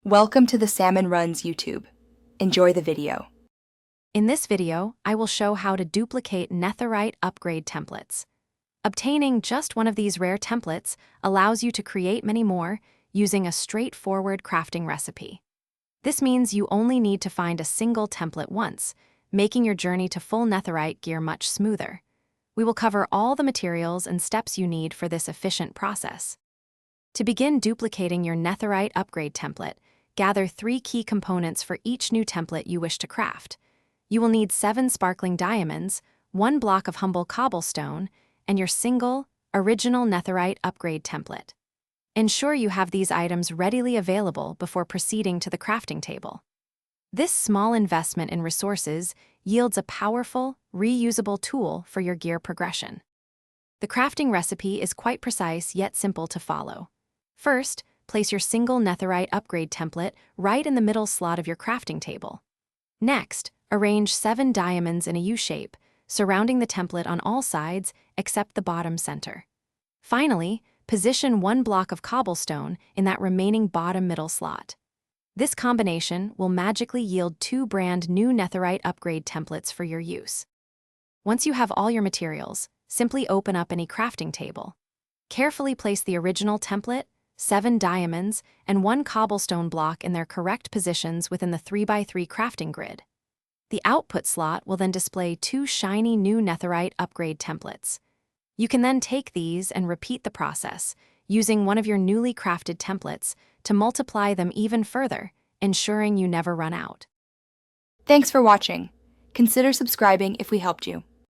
Welcome to the Salmon Runs YouTube. Enjoy the video. In this video, I will show how to duplicate Netherite upgrade templates. Obtaining just one of these rare templates allows you to create many more using a straightforward crafting recipe. This means you only need to find a single template once, making your journey to full Netherite gear much smoother. We will cover all the materials and steps you need for this efficient process. To begin duplicating your Netherite upgrade template, gather 3 key components for each new template you wish to craft. You will need 7 sparkling diamonds, 1 block of humble cobblestone, and your single, original Netherite upgrade template. Ensure you have these items readily available before proceeding to the crafting table. This small investment in resources yields a powerful, reusable tool for your gear progression. The crafting recipe is quite precise yet simple to follow. First, place your single Netherite upgrade template right in the middle slot of your crafting table. Next, arrange 7 diamonds in a U-shape, surrounding the template on all sides except the bottom center. Finally, position 1 block of cobblestone in that remaining bottom middle slot. This combination will magically yield 2 brand new Netherite upgrade templates for your use. Once you have all your materials, simply open up any crafting table. Carefully place the original template, 7 diamonds, and 1 cobblestone block in their correct positions within the 3x3 crafting grid. The output slot will then display 2 shiny new Netherite upgrade templates. You can then take these and repeat the process, using one of your newly crafted templates to multiply them even further, ensuring you never run out. Thanks for watching. Consider subscribing if we helped you.